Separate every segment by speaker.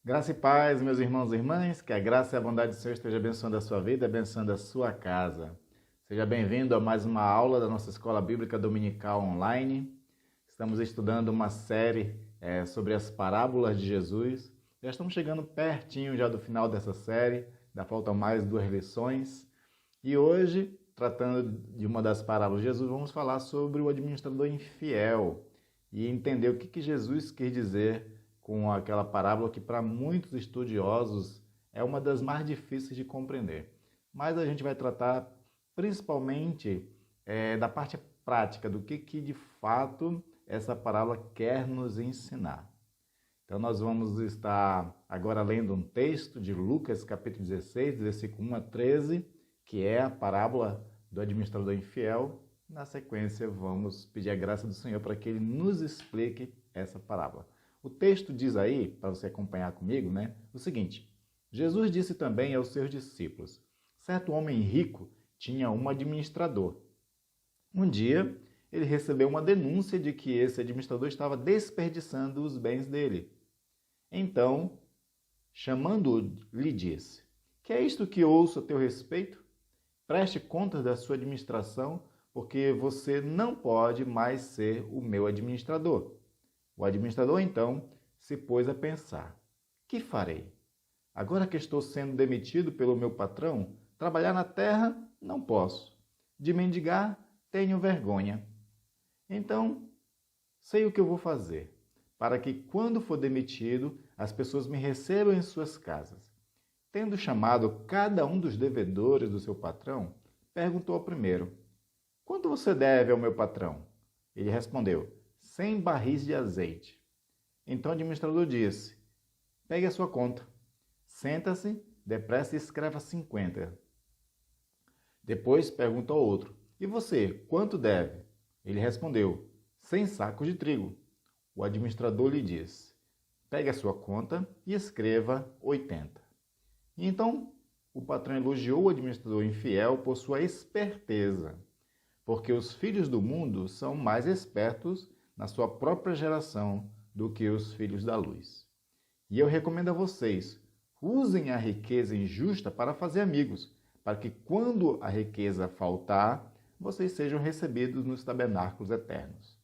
Speaker 1: Graça e paz, meus irmãos e irmãs, que a graça e a bondade do Senhor esteja abençoando a sua vida, abençoando a sua casa. Seja bem-vindo a mais uma aula da nossa Escola Bíblica Dominical Online. Estamos estudando uma série sobre as parábolas de Jesus. Já estamos chegando pertinho já do final dessa série, ainda faltam mais 2 lições. E hoje, tratando de uma das parábolas de Jesus, vamos falar sobre o administrador infiel e entender o que Jesus quis dizer com aquela parábola que para muitos estudiosos é uma das mais difíceis de compreender. Mas a gente vai tratar principalmente da parte prática, do que de fato essa parábola quer nos ensinar. Então nós vamos estar agora lendo um texto de Lucas capítulo 16, versículo 1 a 13, que é a parábola do administrador infiel. Na sequência vamos pedir a graça do Senhor para que Ele nos explique essa parábola. O texto diz aí, para você acompanhar comigo, o seguinte: Jesus disse também aos seus discípulos: certo homem rico tinha um administrador. Um dia, ele recebeu uma denúncia de que esse administrador estava desperdiçando os bens dele. Então, chamando-o, lhe disse: que é isto que ouço a teu respeito? Preste contas da sua administração, porque você não pode mais ser o meu administrador. O administrador, então, se pôs a pensar: que farei? Agora que estou sendo demitido pelo meu patrão, trabalhar na terra não posso. De mendigar, tenho vergonha. Então, sei o que eu vou fazer, para que, quando for demitido, as pessoas me recebam em suas casas. Tendo chamado cada um dos devedores do seu patrão, perguntou ao primeiro: quanto você deve ao meu patrão? Ele respondeu: 100 barris de azeite. Então o administrador disse: pegue a sua conta, senta-se, depressa e escreva 50. Depois perguntou ao outro: e você, quanto deve? Ele respondeu: 100 sacos de trigo. O administrador lhe disse: pegue a sua conta e escreva 80. E então o patrão elogiou o administrador infiel por sua esperteza, porque os filhos do mundo são mais espertos na sua própria geração do que os filhos da luz. E eu recomendo a vocês: usem a riqueza injusta para fazer amigos, para que quando a riqueza faltar, vocês sejam recebidos nos tabernáculos eternos.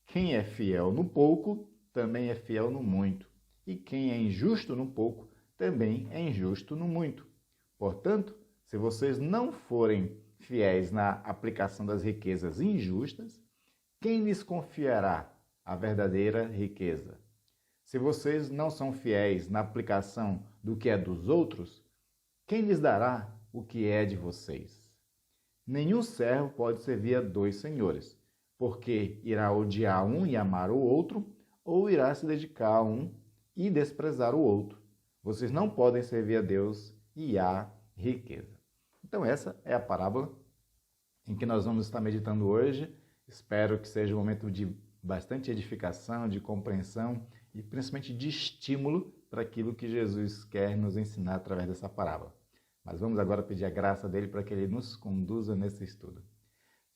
Speaker 1: Quem é fiel no pouco, também é fiel no muito. E quem é injusto no pouco, também é injusto no muito. Portanto, se vocês não forem fiéis na aplicação das riquezas injustas, quem lhes confiará a verdadeira riqueza? Se vocês não são fiéis na aplicação do que é dos outros, quem lhes dará o que é de vocês? Nenhum servo pode servir a 2 senhores, porque irá odiar um e amar o outro, ou irá se dedicar a um e desprezar o outro. Vocês não podem servir a Deus e à riqueza. Então essa é a parábola em que nós vamos estar meditando hoje. Espero que seja um momento de bastante edificação, de compreensão e principalmente de estímulo para aquilo que Jesus quer nos ensinar através dessa parábola. Mas vamos agora pedir a graça dele para que ele nos conduza nesse estudo.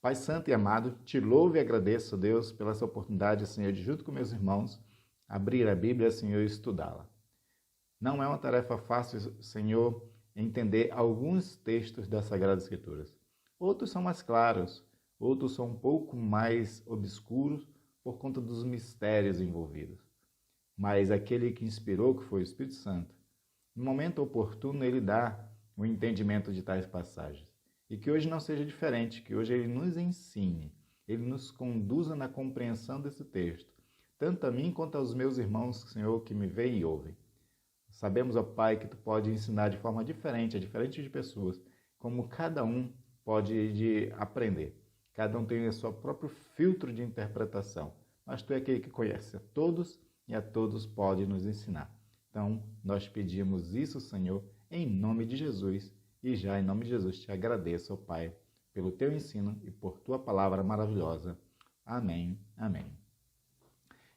Speaker 1: Pai Santo e amado, te louvo e agradeço, Deus, pela essa oportunidade, Senhor, de junto com meus irmãos, abrir a Bíblia, Senhor, e estudá-la. Não é uma tarefa fácil, Senhor, entender alguns textos das Sagradas Escrituras. Outros são mais claros, outros são um pouco mais obscuros por conta dos mistérios envolvidos. Mas aquele que inspirou, que foi o Espírito Santo, no momento oportuno ele dá o entendimento de tais passagens. E que hoje não seja diferente, que hoje ele nos ensine, ele nos conduza na compreensão desse texto, tanto a mim quanto aos meus irmãos, Senhor, que me veem e ouvem. Sabemos, ó Pai, que Tu pode ensinar de forma diferente a diferentes pessoas, como cada um pode aprender. Cada um tem o seu próprio filtro de interpretação, mas Tu é aquele que conhece a todos e a todos pode nos ensinar. Então, nós pedimos isso, Senhor, em nome de Jesus, e já em nome de Jesus te agradeço, ó Pai, pelo Teu ensino e por Tua palavra maravilhosa. Amém, amém.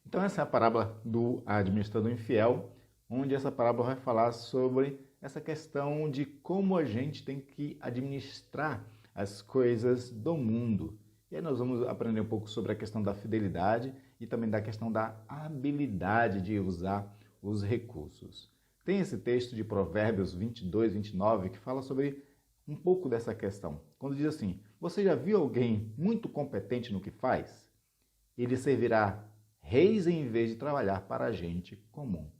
Speaker 1: Então essa é a parábola do administrador infiel, onde essa parábola vai falar sobre essa questão de como a gente tem que administrar as coisas do mundo. E aí nós vamos aprender um pouco sobre a questão da fidelidade e também da questão da habilidade de usar os recursos. Tem esse texto de Provérbios 22, 29, que fala sobre um pouco dessa questão. Quando diz assim: você já viu alguém muito competente no que faz? Ele servirá reis em vez de trabalhar para a gente comum.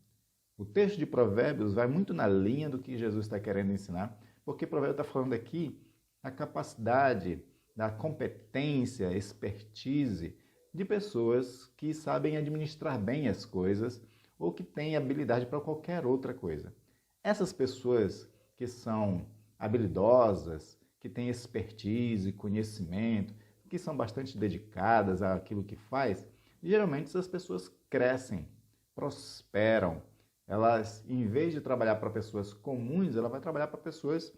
Speaker 1: O texto de Provérbios vai muito na linha do que Jesus está querendo ensinar, porque Provérbios está falando aqui da capacidade, da competência, expertise de pessoas que sabem administrar bem as coisas ou que têm habilidade para qualquer outra coisa. Essas pessoas que são habilidosas, que têm expertise, conhecimento, que são bastante dedicadas àquilo que faz, geralmente essas pessoas crescem, prosperam. Elas, em vez de trabalhar para pessoas comuns, ela vai trabalhar para pessoas,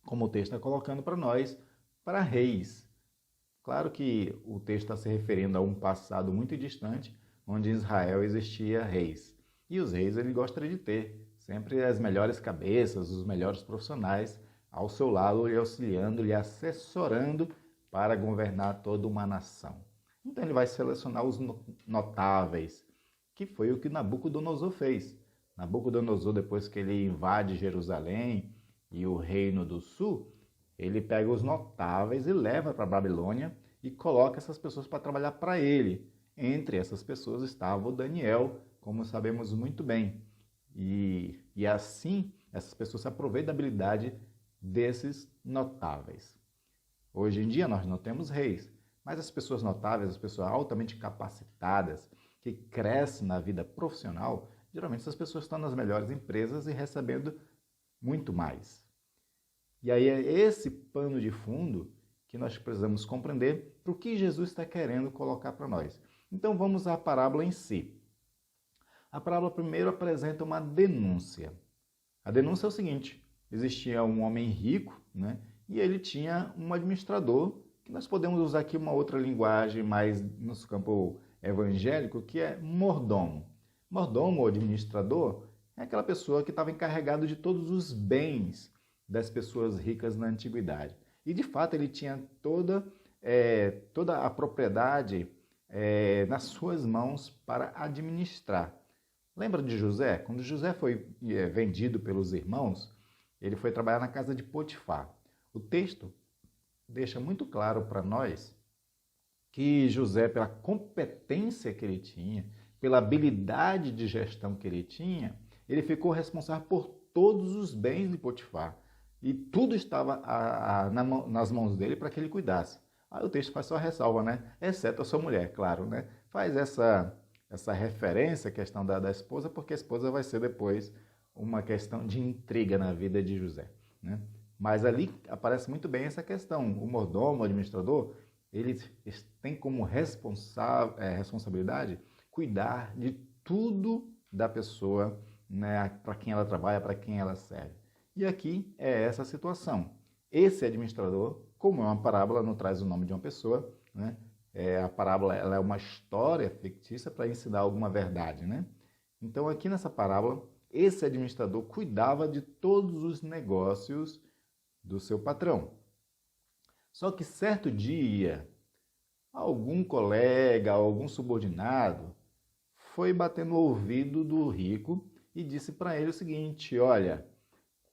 Speaker 1: como o texto está colocando para nós, para reis. Claro que o texto está se referindo a um passado muito distante, onde em Israel existia reis. E os reis ele gostaria de ter sempre as melhores cabeças, os melhores profissionais ao seu lado, lhe auxiliando, lhe assessorando para governar toda uma nação. Então ele vai selecionar os notáveis, que foi o que Nabucodonosor fez. Nabucodonosor, depois que ele invade Jerusalém e o reino do sul, ele pega os notáveis e leva para a Babilônia e coloca essas pessoas para trabalhar para ele. Entre essas pessoas estava o Daniel, como sabemos muito bem. E assim, essas pessoas se aproveitam da habilidade desses notáveis. Hoje em dia nós não temos reis, mas as pessoas notáveis, as pessoas altamente capacitadas, que crescem na vida profissional, geralmente essas pessoas estão nas melhores empresas e recebendo muito mais. E aí é esse pano de fundo que nós precisamos compreender para o que Jesus está querendo colocar para nós. Então vamos à parábola em si. A parábola primeiro apresenta uma denúncia. A denúncia é o seguinte: existia um homem rico, né? E ele tinha um administrador, que nós podemos usar aqui uma outra linguagem mais no campo evangélico, que é mordomo. Mordomo ou administrador é aquela pessoa que estava encarregado de todos os bens das pessoas ricas na antiguidade. E de fato ele tinha toda a propriedade nas suas mãos para administrar. Lembra de José? Quando José foi vendido pelos irmãos, ele foi trabalhar na casa de Potifar. O texto deixa muito claro para nós que José, pela competência que ele tinha, pela habilidade de gestão que ele tinha, ele ficou responsável por todos os bens de Potifar. E tudo estava nas mãos dele para que ele cuidasse. Aí o texto faz só ressalva, né? Exceto a sua mulher, claro, né? Faz essa referência à questão da esposa, porque a esposa vai ser depois uma questão de intriga na vida de José, né? Mas ali aparece muito bem essa questão. O mordomo, o administrador, ele tem como responsabilidade cuidar de tudo da pessoa, né, para quem ela trabalha, para quem ela serve. E aqui é essa situação. Esse administrador, como é uma parábola, não traz o nome de uma pessoa, né? A parábola ela é uma história fictícia para ensinar alguma verdade, né? Então aqui nessa parábola, esse administrador cuidava de todos os negócios do seu patrão. Só que certo dia, algum colega, algum subordinado foi bater no ouvido do rico e disse para ele o seguinte: olha,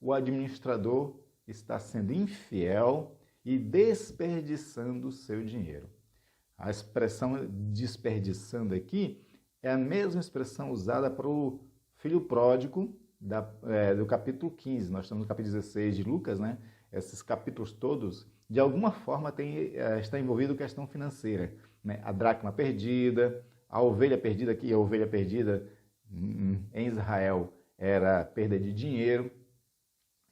Speaker 1: o administrador está sendo infiel e desperdiçando o seu dinheiro. A expressão desperdiçando aqui é a mesma expressão usada para o filho pródigo do capítulo 15. Nós estamos no capítulo 16 de Lucas, né? Esses capítulos todos, de alguma forma, está envolvido questão financeira, né? A dracma perdida, a ovelha perdida aqui, a ovelha perdida em Israel era perda de dinheiro.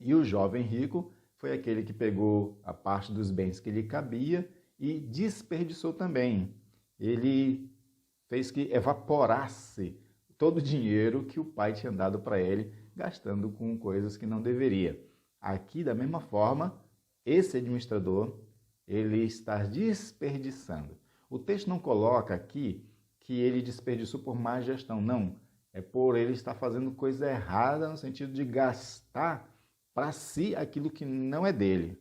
Speaker 1: E o jovem rico foi aquele que pegou a parte dos bens que lhe cabia e desperdiçou também. Ele fez que evaporasse todo o dinheiro que o pai tinha dado para ele, gastando com coisas que não deveria. Aqui, da mesma forma, esse administrador, ele está desperdiçando. O texto não coloca aqui que ele desperdiçou por má gestão, não. É por ele estar fazendo coisa errada no sentido de gastar para si aquilo que não é dele.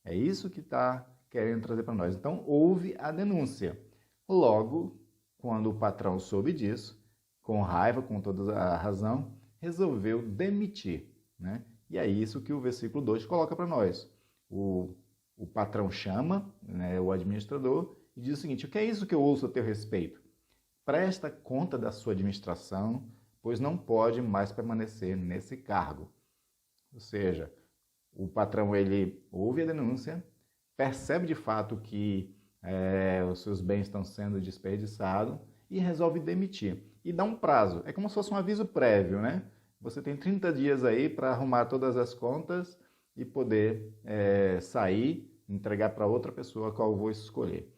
Speaker 1: É isso que está querendo trazer para nós. Então, houve a denúncia. Logo, quando o patrão soube disso, com raiva, com toda a razão, resolveu demitir, né? E é isso que o versículo 2 coloca para nós. O patrão chama, né, o administrador e diz o seguinte: o que é isso que eu ouço a teu respeito? Presta conta da sua administração, pois não pode mais permanecer nesse cargo. Ou seja, o patrão ele ouve a denúncia, percebe de fato que os seus bens estão sendo desperdiçados e resolve demitir. E dá um prazo, é como se fosse um aviso prévio, né? Você tem 30 dias aí para arrumar todas as contas e poder sair, entregar para outra pessoa a qual eu vou escolher.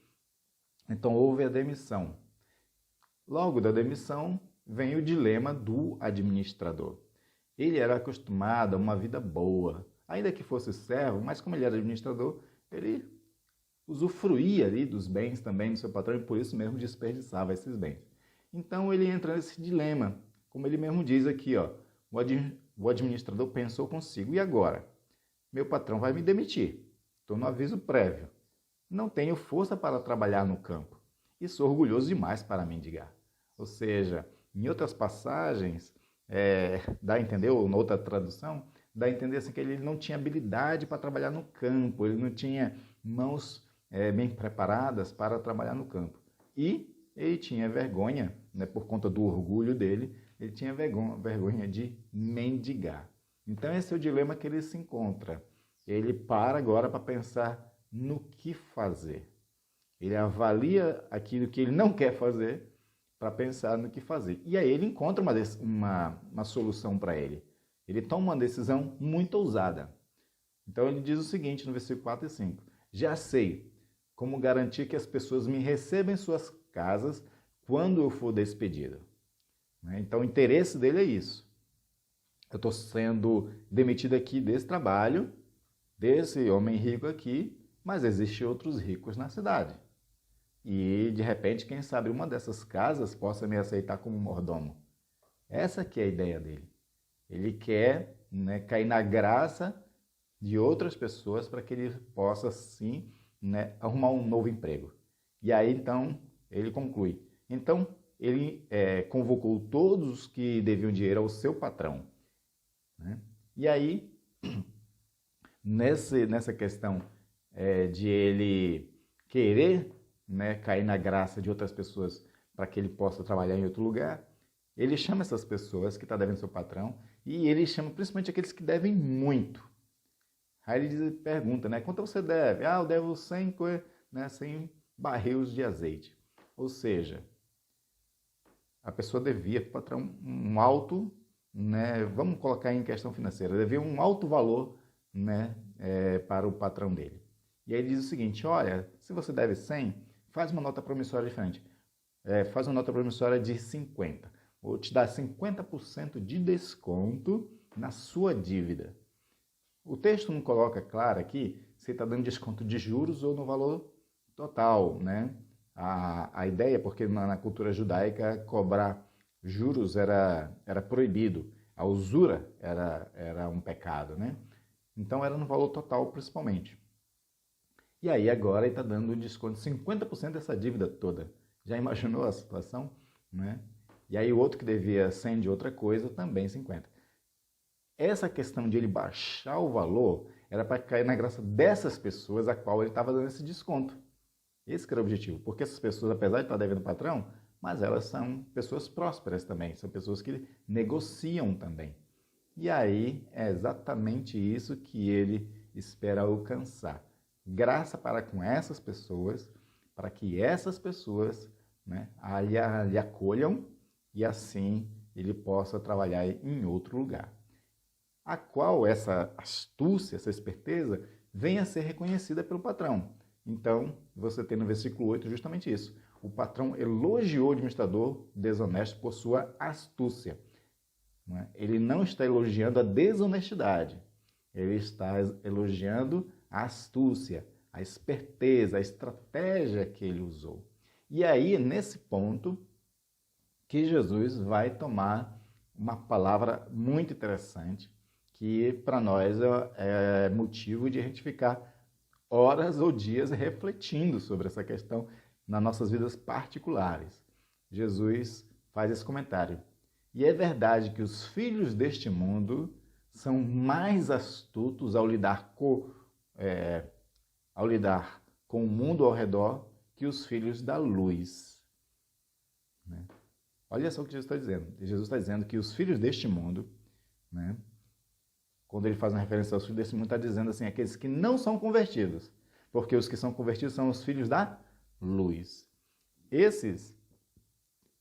Speaker 1: Então houve a demissão. Logo da demissão vem o dilema do administrador. Ele era acostumado a uma vida boa, ainda que fosse servo, mas como ele era administrador, ele usufruía ali dos bens também do seu patrão e por isso mesmo desperdiçava esses bens. Então ele entra nesse dilema, como ele mesmo diz aqui, ó, o administrador pensou consigo: e agora? Meu patrão vai me demitir, estou no aviso prévio, não tenho força para trabalhar no campo e sou orgulhoso demais para mendigar. Ou seja, em outras passagens, dá a entender, ou em outra tradução, dá a entender assim, que ele não tinha habilidade para trabalhar no campo, ele não tinha mãos bem preparadas para trabalhar no campo. E ele tinha vergonha, né, por conta do orgulho dele, ele tinha vergonha de mendigar. Então esse é o dilema que ele se encontra. Ele para agora para pensar no que fazer. Ele avalia aquilo que ele não quer fazer para pensar no que fazer. E aí ele encontra uma solução para ele. Ele toma uma decisão muito ousada. Então ele diz o seguinte no versículo 4 e 5. Já sei como garantir que as pessoas me recebam em suas casas quando eu for despedido. Então o interesse dele é isso. Eu estou sendo demitido aqui desse trabalho, desse homem rico aqui, mas existem outros ricos na cidade. E, de repente, quem sabe uma dessas casas possa me aceitar como mordomo. Essa que é a ideia dele. Ele quer, né, cair na graça de outras pessoas para que ele possa, sim, né, arrumar um novo emprego. E aí, então, ele conclui. Então, ele convocou todos os que deviam dinheiro ao seu patrão. Né? E aí, nessa questão de ele querer, né, cair na graça de outras pessoas para que ele possa trabalhar em outro lugar, ele chama essas pessoas que estão devendo seu patrão e ele chama principalmente aqueles que devem muito. Aí ele pergunta, né, quanto você deve? Eu devo 100 barris de azeite. Ou seja, a pessoa devia para o patrão um alto, né, vamos colocar em questão financeira, devia um alto valor, né, para o patrão dele. E aí ele diz o seguinte: olha, se você deve 100, faz uma nota promissória diferente. Faz uma nota promissória de 50. Vou te dar 50% de desconto na sua dívida. O texto não coloca claro aqui se está dando desconto de juros ou no valor total, né? A ideia, porque na cultura judaica cobrar juros era proibido. A usura era um pecado, né? Então era no valor total principalmente. E aí agora ele está dando um desconto de 50% dessa dívida toda. Já imaginou a situação? Né? E aí o outro que devia 100 de outra coisa, também 50. Essa questão de ele baixar o valor era para cair na graça dessas pessoas a qual ele estava dando esse desconto. Esse que era o objetivo. Porque essas pessoas, apesar de estar devendo o patrão, mas elas são pessoas prósperas também. São pessoas que negociam também. E aí é exatamente isso que ele espera alcançar. Graça para com essas pessoas, para que essas pessoas, né, lhe acolham e assim ele possa trabalhar em outro lugar. A qual essa astúcia, essa esperteza, venha a ser reconhecida pelo patrão. Então, você tem no versículo 8 justamente isso. O patrão elogiou o administrador desonesto por sua astúcia. Né? Ele não está elogiando a desonestidade, ele está elogiando a astúcia, a esperteza, a estratégia que ele usou. E aí, nesse ponto, que Jesus vai tomar uma palavra muito interessante, que para nós é motivo de a gente ficar horas ou dias refletindo sobre essa questão nas nossas vidas particulares. Jesus faz esse comentário. E é verdade que os filhos deste mundo são mais astutos ao lidar com o mundo ao redor que os filhos da luz. Né? Olha só o que Jesus está dizendo. Jesus está dizendo que os filhos deste mundo, né, quando ele faz uma referência aos filhos deste mundo, está dizendo assim, aqueles que não são convertidos, porque os que são convertidos são os filhos da luz. Esses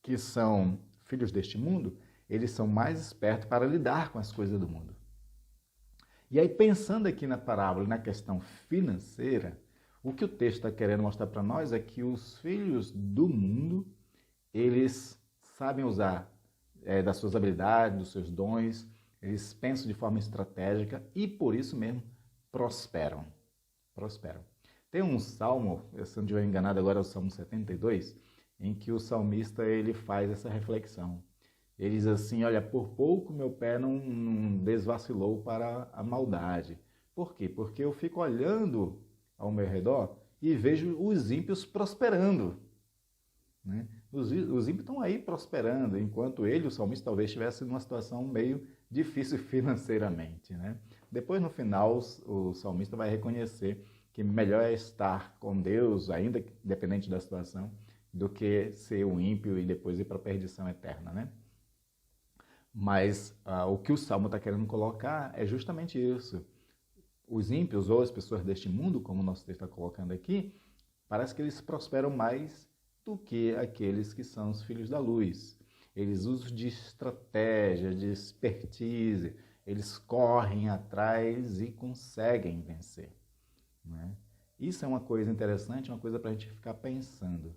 Speaker 1: que são filhos deste mundo, eles são mais espertos para lidar com as coisas do mundo. E aí, pensando aqui na parábola, na questão financeira, o que o texto está querendo mostrar para nós é que os filhos do mundo, eles sabem usar das suas habilidades, dos seus dons, eles pensam de forma estratégica e, por isso mesmo, prosperam. Tem um salmo, se não estiver enganado agora é o Salmo 72, em que o salmista ele faz essa reflexão. Ele diz assim, olha, por pouco meu pé não desvacilou para a maldade. Por quê? Porque eu fico olhando ao meu redor e vejo os ímpios prosperando. Né? Os ímpios estão aí prosperando, enquanto ele, o salmista, talvez estivesse numa situação meio difícil financeiramente. Né? Depois, no final, o salmista vai reconhecer que melhor é estar com Deus, ainda dependente da situação, do que ser um ímpio e depois ir para a perdição eterna. Né? Mas o que o Salmo está querendo colocar é justamente isso. Os ímpios ou as pessoas deste mundo, como o nosso texto está colocando aqui, parece que eles prosperam mais do que aqueles que são os filhos da luz. Eles usam de estratégia, de expertise, eles correm atrás e conseguem vencer. Né? Isso é uma coisa interessante, uma coisa para a gente ficar pensando.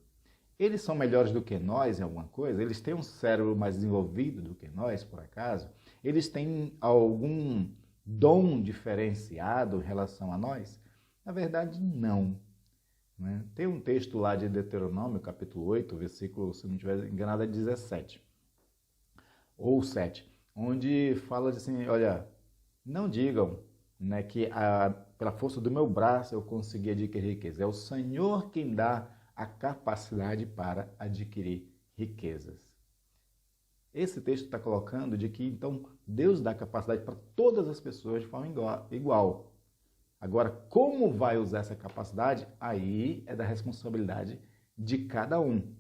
Speaker 1: Eles são melhores do que nós em alguma coisa? Eles têm um cérebro mais desenvolvido do que nós, por acaso? Eles têm algum dom diferenciado em relação a nós? Na verdade, não. Né? Tem um texto lá de Deuteronômio, capítulo 8, versículo, se não estiver enganado, é 17, ou 7, onde fala assim, olha, não digam, né, que pela força do meu braço eu consegui adquirir riqueza. É o Senhor quem dá a capacidade para adquirir riquezas. Esse texto está colocando de que, então, Deus dá capacidade para todas as pessoas de forma igual. Agora, como vai usar essa capacidade, aí é da responsabilidade de cada um.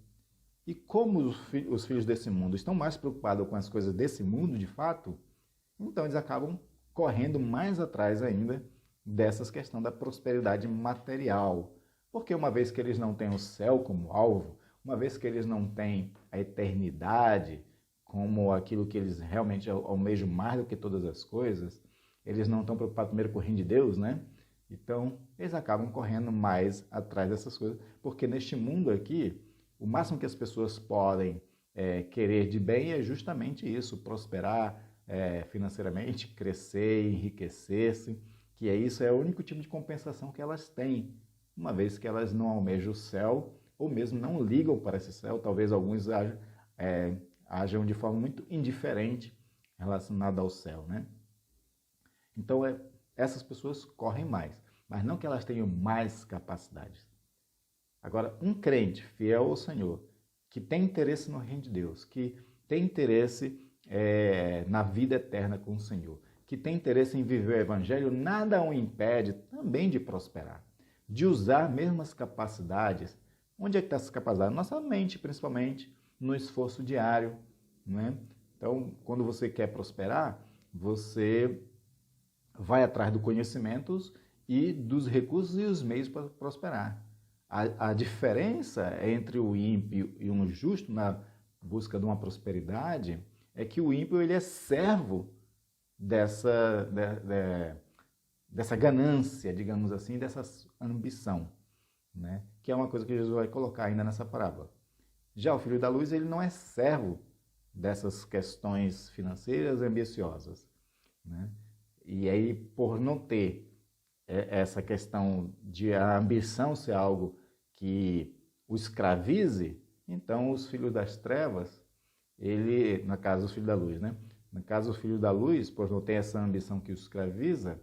Speaker 1: E como os filhos desse mundo estão mais preocupados com as coisas desse mundo, de fato, então eles acabam correndo mais atrás ainda dessas questões da prosperidade material. Porque uma vez que eles não têm o céu como alvo, uma vez que eles não têm a eternidade como aquilo que eles realmente almejam mais do que todas as coisas, eles não estão preocupados primeiro com o reino de Deus, né? Então, eles acabam correndo mais atrás dessas coisas, porque neste mundo aqui, o máximo que as pessoas podem querer de bem é justamente isso, prosperar financeiramente, crescer, enriquecer-se, que isso é o único tipo de compensação que elas têm, uma vez que elas não almejam o céu, ou mesmo não ligam para esse céu, talvez alguns ajam de forma muito indiferente relacionada ao céu, né? Então, essas pessoas correm mais, mas não que elas tenham mais capacidades. Agora, um crente fiel ao Senhor, que tem interesse no reino de Deus, que tem interesse na vida eterna com o Senhor, que tem interesse em viver o Evangelho, nada o impede também de prosperar, de usar mesmo as capacidades. Onde é que está essa capacidade? Nossa mente, principalmente, no esforço diário. Né? Então, quando você quer prosperar, você vai atrás do conhecimento e dos recursos e os meios para prosperar. A diferença entre o ímpio e um justo na busca de uma prosperidade é que o ímpio ele é servo dessa ganância, digamos assim, dessa ambição, né? Que é uma coisa que Jesus vai colocar ainda nessa parábola. Já o filho da luz, ele não é servo dessas questões financeiras ambiciosas, né? E aí, por não ter essa questão de a ambição ser algo que o escravize, então os filhos das trevas, no caso os filhos da luz, né? No caso, o filho da luz, por não ter essa ambição que o escraviza,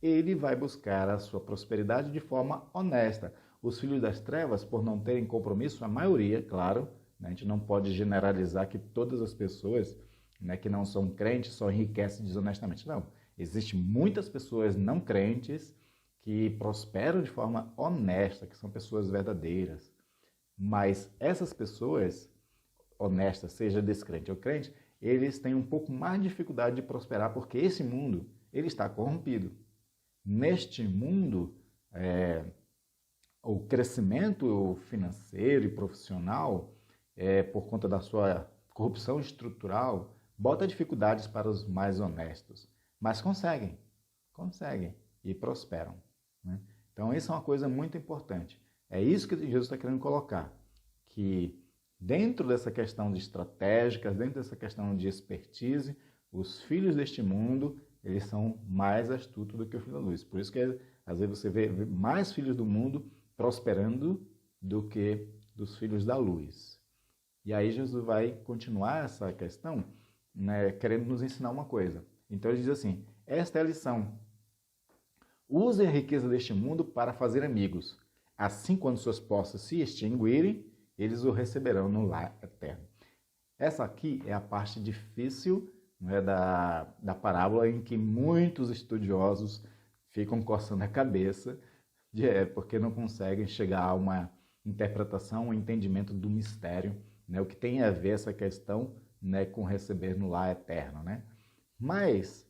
Speaker 1: ele vai buscar a sua prosperidade de forma honesta. Os filhos das trevas, por não terem compromisso, a maioria, claro, né? A gente não pode generalizar que todas as pessoas, né, que não são crentes só enriquecem desonestamente. Não, existem muitas pessoas não crentes que prosperam de forma honesta, que são pessoas verdadeiras. Mas essas pessoas honestas, seja descrente ou crente, eles têm um pouco mais de dificuldade de prosperar porque esse mundo ele está corrompido. Neste mundo, o crescimento financeiro e profissional, por conta da sua corrupção estrutural, bota dificuldades para os mais honestos, mas conseguem e prosperam, né? Então, isso é uma coisa muito importante. É isso que Jesus está querendo colocar, que dentro dessa questão de estratégicas, dentro dessa questão de expertise, os filhos deste mundo, eles são mais astutos do que o filho da luz. Por isso que às vezes você vê mais filhos do mundo prosperando do que dos filhos da luz. E aí Jesus vai continuar essa questão, né, querendo nos ensinar uma coisa. Então ele diz assim, esta é a lição. Use a riqueza deste mundo para fazer amigos. Assim, quando suas posses se extinguirem, eles o receberão no lar eterno. Essa aqui é a parte difícil, né, da parábola, em que muitos estudiosos ficam coçando a cabeça, porque não conseguem chegar a uma interpretação, um entendimento do mistério, né, o que tem a ver essa questão, né, com receber no lar eterno, né? Mas,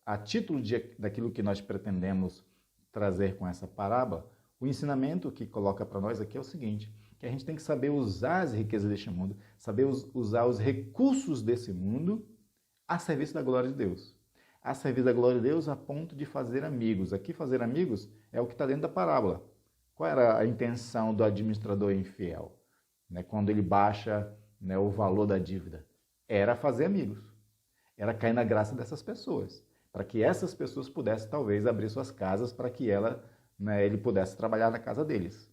Speaker 1: a título daquilo que nós pretendemos trazer com essa parábola, o ensinamento que coloca para nós aqui é o seguinte, que a gente tem que saber usar as riquezas deste mundo, saber usar os recursos desse mundo a serviço da glória de Deus. A serviço da glória de Deus a ponto de fazer amigos. Aqui, fazer amigos é o que está dentro da parábola. Qual era a intenção do administrador infiel, né, quando ele baixa, né, o valor da dívida? Era fazer amigos. Era cair na graça dessas pessoas, para que essas pessoas pudessem, talvez, abrir suas casas para que ele pudesse trabalhar na casa deles.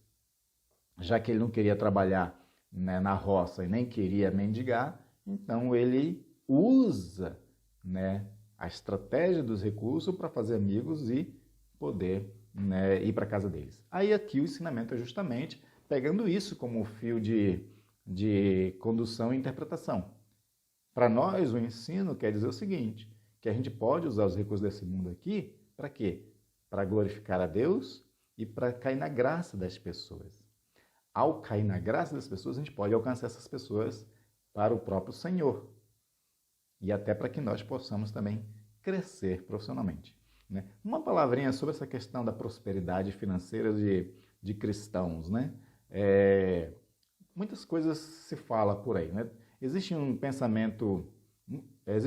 Speaker 1: Já que ele não queria trabalhar, né, na roça e nem queria mendigar, então ele usa, né, a estratégia dos recursos para fazer amigos e poder, né, ir para a casa deles. Aí aqui o ensinamento é justamente pegando isso como fio de condução e interpretação. Para nós, o ensino quer dizer o seguinte, que a gente pode usar os recursos desse mundo aqui para quê? Para glorificar a Deus e para cair na graça das pessoas. Ao cair na graça das pessoas, a gente pode alcançar essas pessoas para o próprio Senhor. E até para que nós possamos também crescer profissionalmente, né? Uma palavrinha sobre essa questão da prosperidade financeira de cristãos, né? Muitas coisas se fala por aí, né? Existe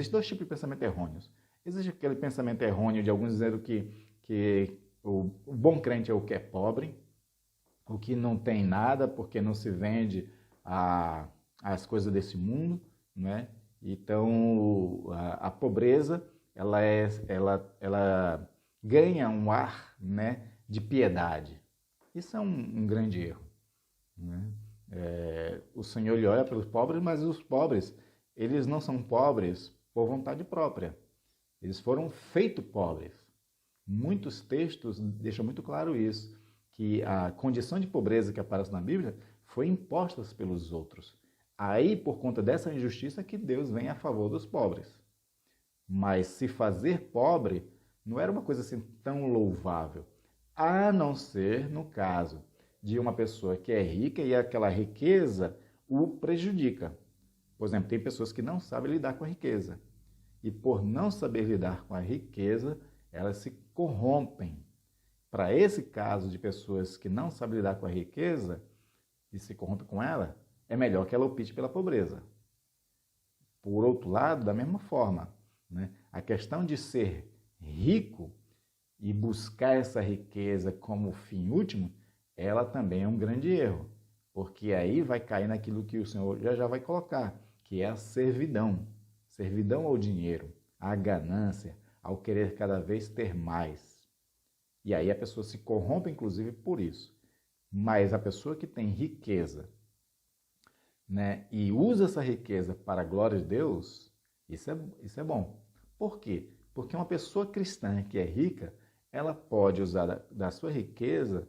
Speaker 1: dois tipos de pensamento errôneos. Existe aquele pensamento errôneo de alguns dizendo que o bom crente é o que é pobre, o que não tem nada porque não se vende as coisas desse mundo, né? Então, a pobreza, ela ganha um ar, né, de piedade. Isso é um grande erro, né? O Senhor ele olha para os pobres, mas os pobres, eles não são pobres por vontade própria. Eles foram feitos pobres. Muitos textos deixam muito claro isso, que a condição de pobreza que aparece na Bíblia foi imposta pelos outros. Aí, por conta dessa injustiça, que Deus vem a favor dos pobres. Mas se fazer pobre não era uma coisa assim tão louvável, a não ser no caso de uma pessoa que é rica e aquela riqueza o prejudica. Por exemplo, tem pessoas que não sabem lidar com a riqueza. E por não saber lidar com a riqueza, elas se corrompem. Para esse caso de pessoas que não sabem lidar com a riqueza e se corrompem com ela, é melhor que ela opte pela pobreza. Por outro lado, da mesma forma, né, a questão de ser rico e buscar essa riqueza como fim último, ela também é um grande erro, porque aí vai cair naquilo que o Senhor já vai colocar, que é a servidão. Servidão ao dinheiro, à ganância, ao querer cada vez ter mais. E aí a pessoa se corrompe, inclusive, por isso. Mas a pessoa que tem riqueza, né, e usa essa riqueza para a glória de Deus, isso é bom. Por quê? Porque uma pessoa cristã que é rica, ela pode usar da sua riqueza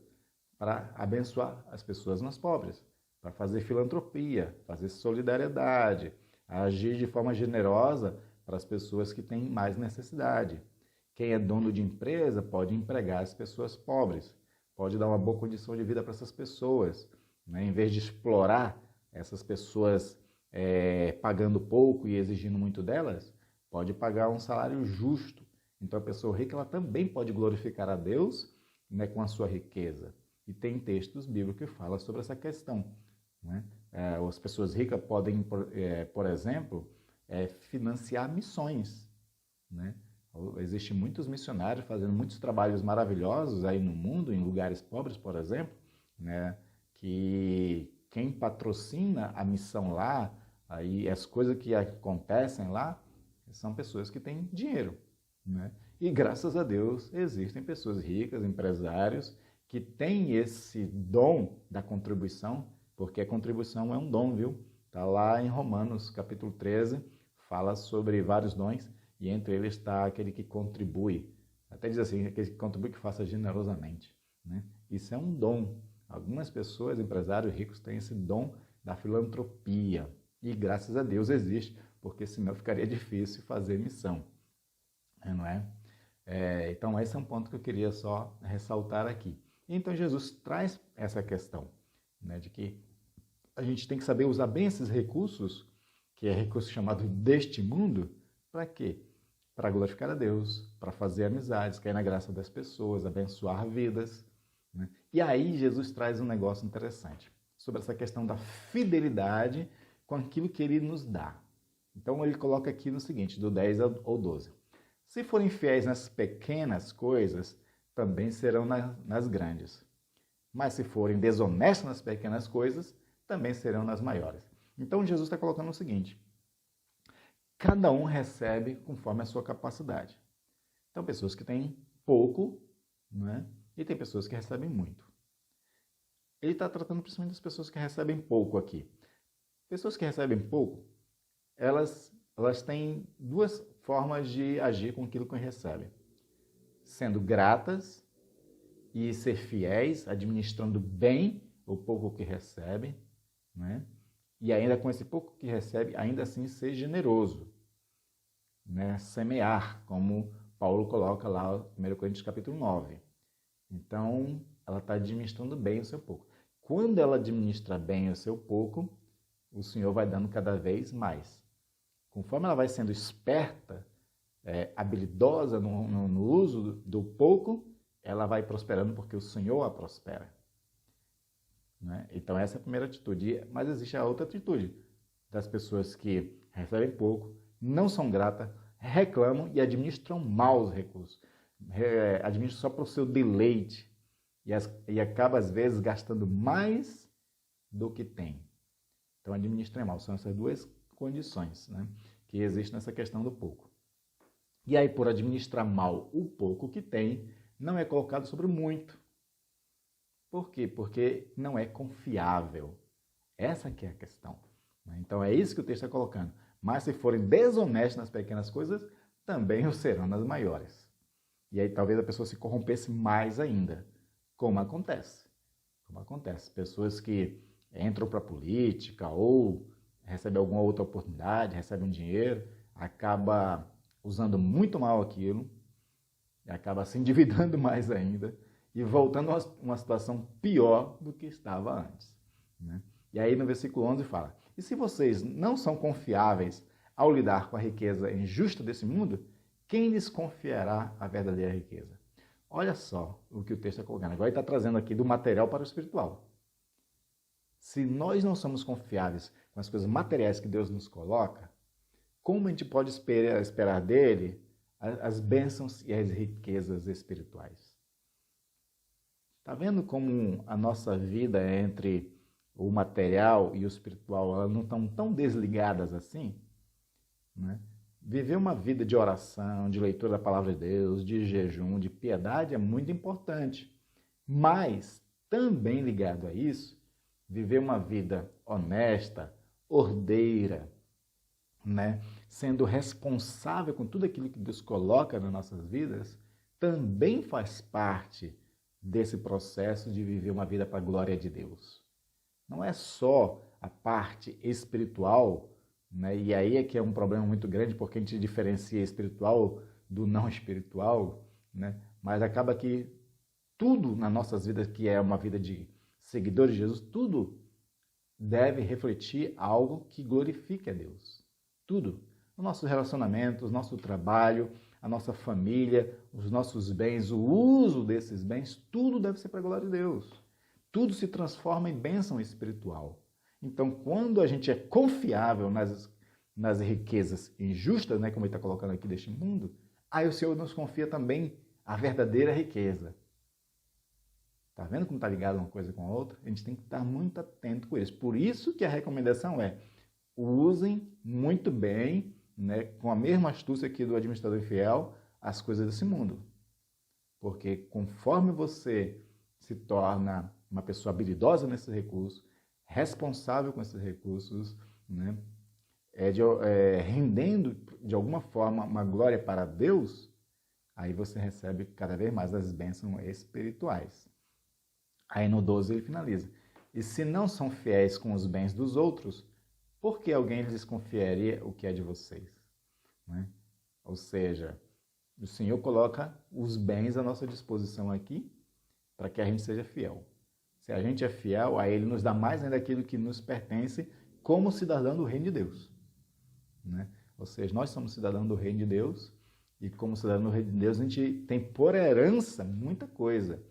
Speaker 1: para abençoar as pessoas mais pobres. para fazer filantropia, fazer solidariedade, agir de forma generosa para as pessoas que têm mais necessidade. Quem é dono de empresa pode empregar as pessoas pobres, pode dar uma boa condição de vida para essas pessoas, né? Em vez de explorar essas pessoas pagando pouco e exigindo muito delas, pode pagar um salário justo. Então a pessoa rica ela também pode glorificar a Deus, né, com a sua riqueza. E tem textos bíblicos que falam sobre essa questão, né? As pessoas ricas podem, por exemplo, financiar missões, né? Existem muitos missionários fazendo muitos trabalhos maravilhosos aí no mundo, em lugares pobres, por exemplo, né? Que quem patrocina a missão lá, aí as coisas que acontecem lá, são pessoas que têm dinheiro, né? E graças a Deus existem pessoas ricas, empresários, que têm esse dom da contribuição, porque a contribuição é um dom, viu? Está lá em Romanos, capítulo 13, fala sobre vários dons, e entre eles está aquele que contribui. Até diz assim, aquele que contribui que faça generosamente, né? Isso é um dom. Algumas pessoas, empresários ricos, têm esse dom da filantropia. E graças a Deus existe, porque senão ficaria difícil fazer missão, não é? Então esse é um ponto que eu queria só ressaltar aqui. Então Jesus traz essa questão, né, de que a gente tem que saber usar bem esses recursos, que é recurso chamado deste mundo, para quê? Para glorificar a Deus, para fazer amizades, cair na graça das pessoas, abençoar vidas, né? E aí Jesus traz um negócio interessante sobre essa questão da fidelidade com aquilo que ele nos dá. Então ele coloca aqui no seguinte, do 10 ao 12. Se forem fiéis nas pequenas coisas, também serão nas grandes. Mas se forem desonestos nas pequenas coisas, também serão nas maiores. Então Jesus está colocando o seguinte, cada um recebe conforme a sua capacidade. Então pessoas que têm pouco, né? E tem pessoas que recebem muito. Ele está tratando principalmente das pessoas que recebem pouco aqui. Pessoas que recebem pouco, elas têm duas formas de agir com aquilo que recebem. Sendo gratas e ser fiéis, administrando bem o pouco que recebem, né? E ainda com esse pouco que recebe, ainda assim ser generoso, né? Semear, como Paulo coloca lá em 1 Coríntios capítulo 9. Então, ela está administrando bem o seu pouco. Quando ela administra bem o seu pouco, o Senhor vai dando cada vez mais. Conforme ela vai sendo esperta, habilidosa no uso do pouco, ela vai prosperando porque o Senhor a prospera, né? Então essa é a primeira atitude. Mas existe a outra atitude das pessoas que recebem pouco, não são gratas, reclamam e administram mal os recursos. Administram só para o seu deleite e acaba às vezes gastando mais do que tem. Então administram mal. São essas duas condições, né, que existem nessa questão do pouco. E aí, por administrar mal o pouco que tem, não é colocado sobre o muito. Por quê? Porque não é confiável. Essa que é a questão, né? Então é isso que o texto está colocando. Mas se forem desonestos nas pequenas coisas, também o serão nas maiores. E aí talvez a pessoa se corrompesse mais ainda, como acontece. Como acontece. Pessoas que entram para a política ou recebem alguma outra oportunidade, recebem dinheiro, acaba usando muito mal aquilo, acaba se endividando mais ainda e voltando a uma situação pior do que estava antes, né? E aí no versículo 11 fala, e se vocês não são confiáveis ao lidar com a riqueza injusta desse mundo, quem lhes confiará a verdadeira riqueza? Olha só o que o texto está colocando. Agora ele está trazendo aqui do material para o espiritual. Se nós não somos confiáveis com as coisas materiais que Deus nos coloca, como a gente pode esperar dele as bênçãos e as riquezas espirituais? Está vendo como a nossa vida entre o material e o espiritual elas não estão tão desligadas assim, né? Viver uma vida de oração, de leitura da palavra de Deus, de jejum, de piedade é muito importante. Mas, também ligado a isso, viver uma vida honesta, ordeira, né? Sendo responsável com tudo aquilo que Deus coloca nas nossas vidas, também faz parte desse processo de viver uma vida para a glória de Deus. não é só a parte espiritual, né? E aí é que é um problema muito grande, porque a gente diferencia espiritual do não espiritual, né? Mas acaba que tudo nas nossas vidas, que é uma vida de seguidores de Jesus, tudo deve refletir algo que glorifique a Deus. Tudo. Os nossos relacionamentos, o nosso trabalho, a nossa família, os nossos bens, o uso desses bens, tudo deve ser para a glória de Deus. Tudo se transforma em bênção espiritual. Então, quando a gente é confiável nas riquezas injustas, né, como ele está colocando aqui deste mundo, aí o Senhor nos confia também a verdadeira riqueza. Está vendo como está ligado uma coisa com a outra? A gente tem que estar muito atento com isso. Por isso que a recomendação é: usem muito bem, né, com a mesma astúcia aqui do administrador infiel, as coisas desse mundo. Porque conforme você se torna uma pessoa habilidosa nesses recursos, responsável com esses recursos, né, rendendo de alguma forma uma glória para Deus, aí você recebe cada vez mais as bênçãos espirituais. Aí no 12 ele finaliza: e se não são fiéis com os bens dos outros, por que alguém lhes confiaria o que é de vocês? Né? Ou seja, o Senhor coloca os bens à nossa disposição aqui para que a gente seja fiel. Se a gente é fiel, aí Ele nos dá mais ainda aquilo que nos pertence como cidadão do reino de Deus. Né? Ou seja, nós somos cidadãos do reino de Deus e como cidadão do reino de Deus a gente tem por herança muita coisa.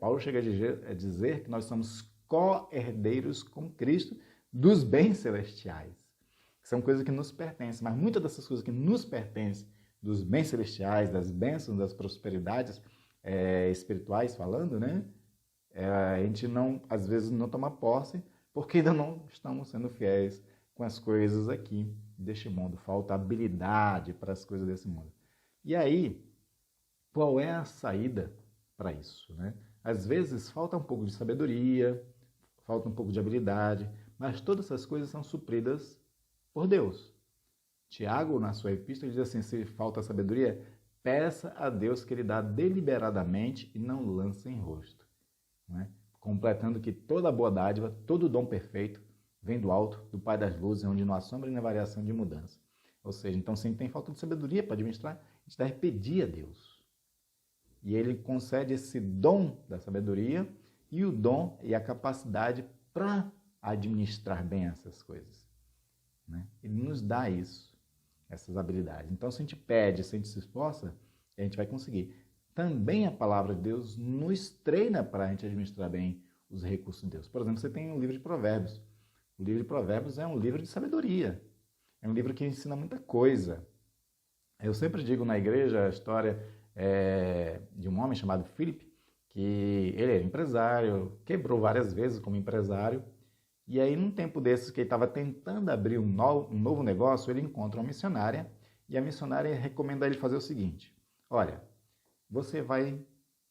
Speaker 1: Paulo chega a dizer que nós somos co-herdeiros com Cristo dos bens celestiais. São coisas que nos pertencem, mas muitas dessas coisas que nos pertencem, dos bens celestiais, das bênçãos, das prosperidades espirituais falando, né? A gente não, às vezes não toma posse porque ainda não estamos sendo fiéis com as coisas aqui deste mundo. Falta habilidade para as coisas desse mundo. E aí, qual é a saída para isso, né? Às vezes falta um pouco de sabedoria, falta um pouco de habilidade, mas todas essas coisas são supridas por Deus. Tiago, na sua epístola, diz assim: se falta sabedoria, peça a Deus que Ele dá deliberadamente e não lance em rosto. Né? Completando que toda boa dádiva, todo dom perfeito, vem do alto, do Pai das luzes, onde não há sombra nem variação de mudança. Ou seja, então, se tem falta de sabedoria para administrar, a gente deve pedir a Deus. E Ele concede esse dom da sabedoria e o dom e a capacidade para administrar bem essas coisas. Né? Ele nos dá isso, essas habilidades. Então, se a gente pede, se a gente se esforça, a gente vai conseguir. Também a palavra de Deus nos treina para a gente administrar bem os recursos de Deus. Por exemplo, você tem o livro de Provérbios. O livro de Provérbios é um livro de sabedoria. É um livro que ensina muita coisa. Eu sempre digo na igreja a história de um homem chamado Philip, que ele era empresário, quebrou várias vezes como empresário, e aí num tempo desses que ele estava tentando abrir um novo negócio, ele encontra uma missionária, e a missionária recomenda ele fazer o seguinte: olha, você vai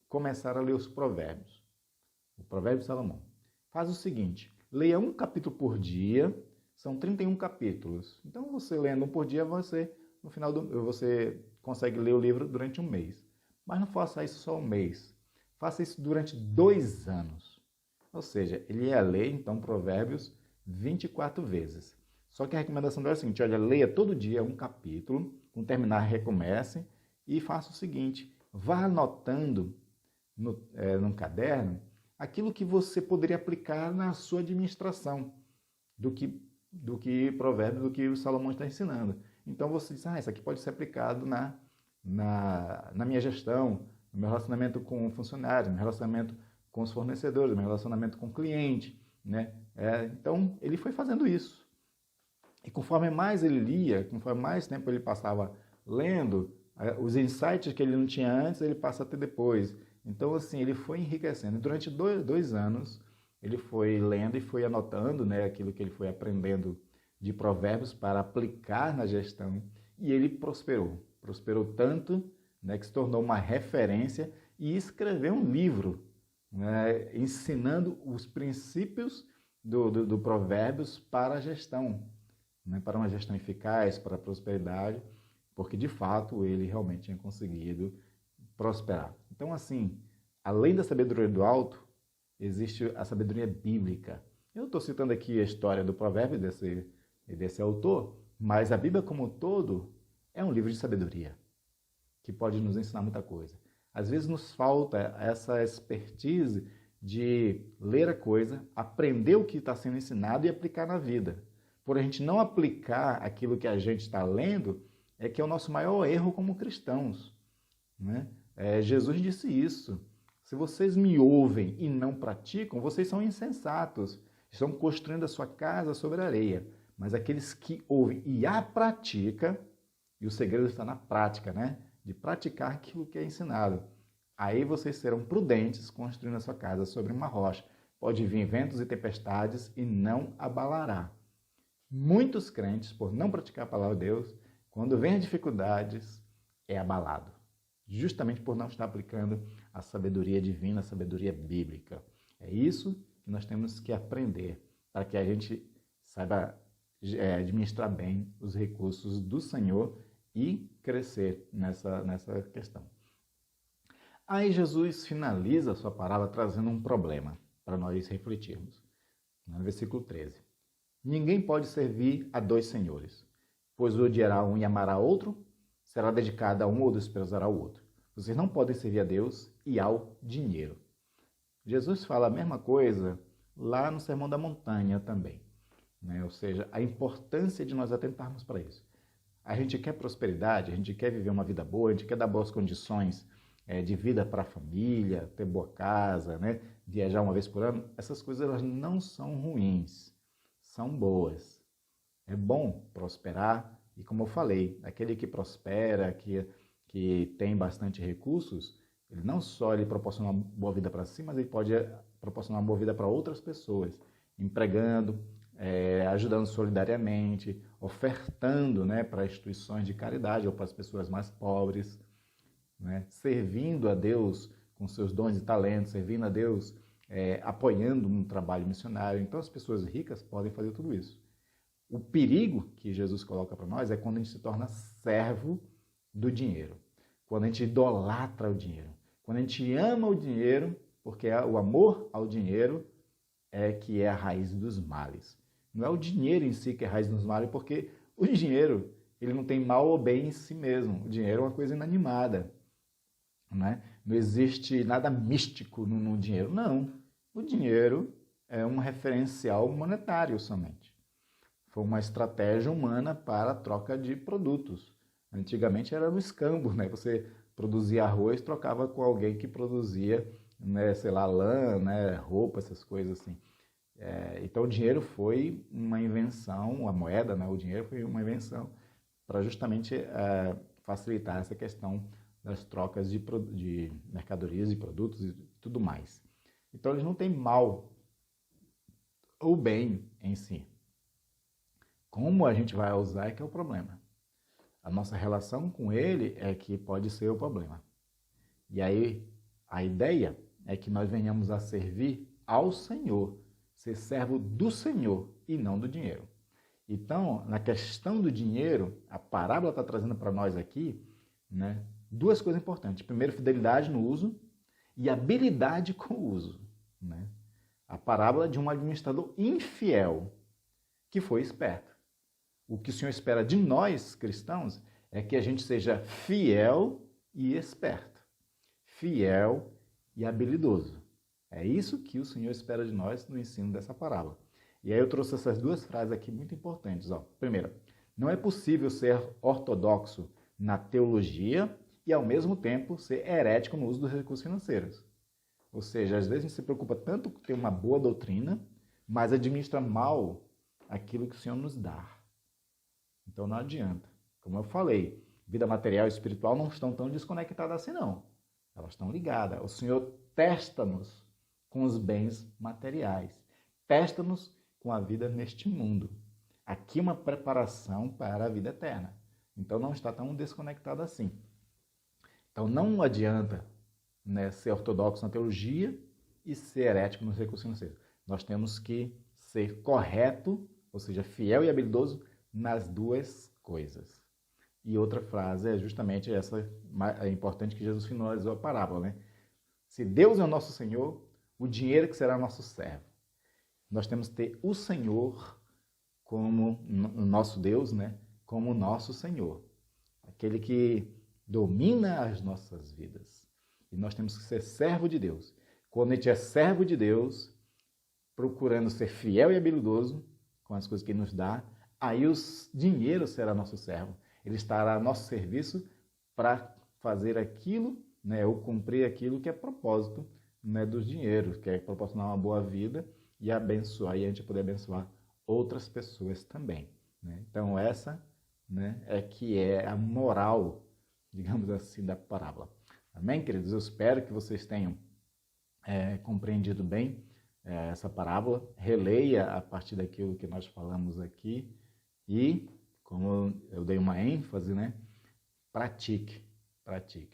Speaker 1: começar a ler os provérbios, o provérbio de Salomão. Faz o seguinte: leia um capítulo por dia, são 31 capítulos. Então, você lendo um por dia, você consegue ler o livro durante um mês. Mas não faça isso só um mês. Faça isso durante 2 anos. Ou seja, ele ia ler, então, Provérbios 24 vezes. Só que a recomendação dele é a seguinte: olha, leia todo dia um capítulo, quando terminar, recomece, e faça o seguinte: vá anotando num caderno aquilo que você poderia aplicar na sua administração do que Provérbios, do que o Salomão está ensinando. Então você diz: isso aqui pode ser aplicado na minha gestão, no meu relacionamento com funcionários, no meu relacionamento com os fornecedores, no meu relacionamento com o cliente, né? Então ele foi fazendo isso. E conforme mais ele lia, conforme mais tempo ele passava lendo, os insights que ele não tinha antes, ele passa a ter depois. Então, assim, ele foi enriquecendo. Durante 2 anos, ele foi lendo e foi anotando, né, aquilo que ele foi aprendendo de provérbios para aplicar na gestão. E ele prosperou. Prosperou tanto, né, que se tornou uma referência e escreveu um livro, né, ensinando os princípios do provérbios para a gestão, né, para uma gestão eficaz, para a prosperidade, porque, de fato, ele realmente tinha conseguido prosperar. Então, assim, além da sabedoria do alto, existe a sabedoria bíblica. Eu estou citando aqui a história do provérbio desse autor, mas a Bíblia como um todo é um livro de sabedoria, que pode nos ensinar muita coisa. Às vezes nos falta essa expertise de ler a coisa, aprender o que está sendo ensinado e aplicar na vida. Por a gente não aplicar aquilo que a gente está lendo, é que é o nosso maior erro como cristãos, né? Jesus disse isso. Se vocês me ouvem e não praticam, vocês são insensatos. Estão construindo a sua casa sobre areia. Mas aqueles que ouvem e a praticam, e o segredo está na prática, né? De praticar aquilo que é ensinado. Aí vocês serão prudentes construindo a sua casa sobre uma rocha. Pode vir ventos e tempestades e não abalará. Muitos crentes, por não praticar a palavra de Deus, quando vem as dificuldades, é abalado. Justamente por não estar aplicando a sabedoria divina, a sabedoria bíblica. É isso que nós temos que aprender para que a gente saiba administrar bem os recursos do Senhor e crescer nessa questão. Aí Jesus finaliza a sua palavra trazendo um problema para nós refletirmos. No versículo 13. Ninguém pode servir a dois senhores, pois odiará um e amará outro, será dedicado a um ou desprezará o outro. Vocês não podem servir a Deus e ao dinheiro. Jesus fala a mesma coisa lá no Sermão da Montanha também, né? Ou seja, a importância de nós atentarmos para isso. A gente quer prosperidade, a gente quer viver uma vida boa, a gente quer dar boas condições de vida para a família, ter boa casa, né? Viajar uma vez por ano. Essas coisas elas não são ruins, são boas. É bom prosperar e, como eu falei, aquele que prospera, que tem bastante recursos, ele não só ele proporciona uma boa vida para si, mas ele pode proporcionar uma boa vida para outras pessoas, empregando, ajudando solidariamente, ofertando, né, para instituições de caridade ou para as pessoas mais pobres, né, servindo a Deus com seus dons e talentos, servindo a Deus, apoiando um trabalho missionário. Então as pessoas ricas podem fazer tudo isso. O perigo que Jesus coloca para nós é quando a gente se torna servo do dinheiro, quando a gente idolatra o dinheiro, quando a gente ama o dinheiro, porque o amor ao dinheiro que é a raiz dos males. Não é o dinheiro em si que é a raiz dos males, porque o dinheiro ele não tem mal ou bem em si mesmo. O dinheiro é uma coisa inanimada, né? Não existe nada místico no dinheiro. Não, o dinheiro é um referencial monetário somente. Foi uma estratégia humana para a troca de produtos. Antigamente era no escambo, né? Você produzia arroz, trocava com alguém que produzia, né, sei lá, lã, né, roupa, essas coisas assim. Então o dinheiro foi uma invenção, a moeda, né, o dinheiro foi uma invenção para justamente facilitar essa questão das trocas de mercadorias e produtos e tudo mais. Então eles não têm mal ou bem em si. Como a gente vai usar é que é o problema. A nossa relação com ele é que pode ser o problema. E aí a ideia é que nós venhamos a servir ao Senhor, ser servo do Senhor e não do dinheiro. Então, na questão do dinheiro, a parábola está trazendo para nós aqui, né, duas coisas importantes. Primeiro, fidelidade no uso e habilidade com o uso, né? A parábola de um administrador infiel que foi esperto. O que o Senhor espera de nós, cristãos, é que a gente seja fiel e esperto. Fiel e habilidoso. É isso que o Senhor espera de nós no ensino dessa parábola. E aí eu trouxe essas duas frases aqui muito importantes. Primeiro, não é possível ser ortodoxo na teologia e, ao mesmo tempo, ser herético no uso dos recursos financeiros. Ou seja, às vezes a gente se preocupa tanto com ter uma boa doutrina, mas administra mal aquilo que o Senhor nos dá. Então não adianta. Como eu falei, vida material e espiritual não estão tão desconectadas assim não. Elas estão ligadas. O Senhor testa-nos com os bens materiais. Testa-nos com a vida neste mundo. Aqui uma preparação para a vida eterna. Então não está tão desconectado assim. Então não adianta, né, ser ortodoxo na teologia e ser herético nos recursos financeiros. Nós temos que ser correto, ou seja, fiel e habilidoso nas duas coisas. E outra frase é justamente essa, é importante, que Jesus finalizou a parábola, né? Se Deus é o nosso Senhor, o dinheiro que será nosso servo. Nós temos que ter o Senhor como o nosso Deus, né? Como o nosso Senhor. Aquele que domina as nossas vidas. E nós temos que ser servo de Deus. Quando a gente é servo de Deus, procurando ser fiel e habilidoso com as coisas que Ele nos dá, aí o dinheiro será nosso servo. Ele estará a nosso serviço para fazer aquilo, né, ou cumprir aquilo que é propósito, né, dos dinheiros, que é proporcionar uma boa vida e abençoar, e a gente poder abençoar outras pessoas também. Né? Então essa, né, é que é a moral, digamos assim, da parábola. Amém, queridos? Eu espero que vocês tenham compreendido bem essa parábola. Releia a partir daquilo que nós falamos aqui e, como eu dei uma ênfase, né, pratique.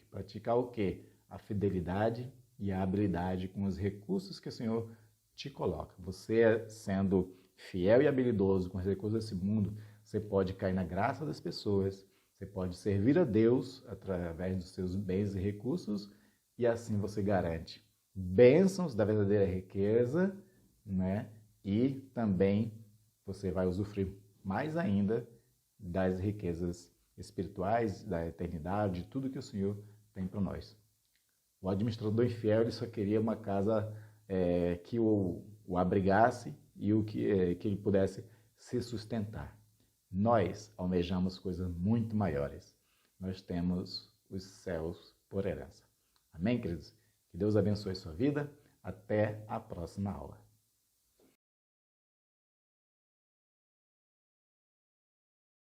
Speaker 1: Praticar o quê? A fidelidade e a habilidade com os recursos que o Senhor te coloca. Você, sendo fiel e habilidoso com os recursos desse mundo, você pode cair na graça das pessoas, você pode servir a Deus através dos seus bens e recursos, e assim você garante bênçãos da verdadeira riqueza, né? E também você vai usufruir mais ainda das riquezas espirituais, da eternidade, tudo que o Senhor tem para nós. O administrador infiel, ele só queria uma casa que o abrigasse e que ele pudesse se sustentar. Nós almejamos coisas muito maiores. Nós temos os céus por herança. Amém, queridos? Que Deus abençoe a sua vida. Até a próxima aula.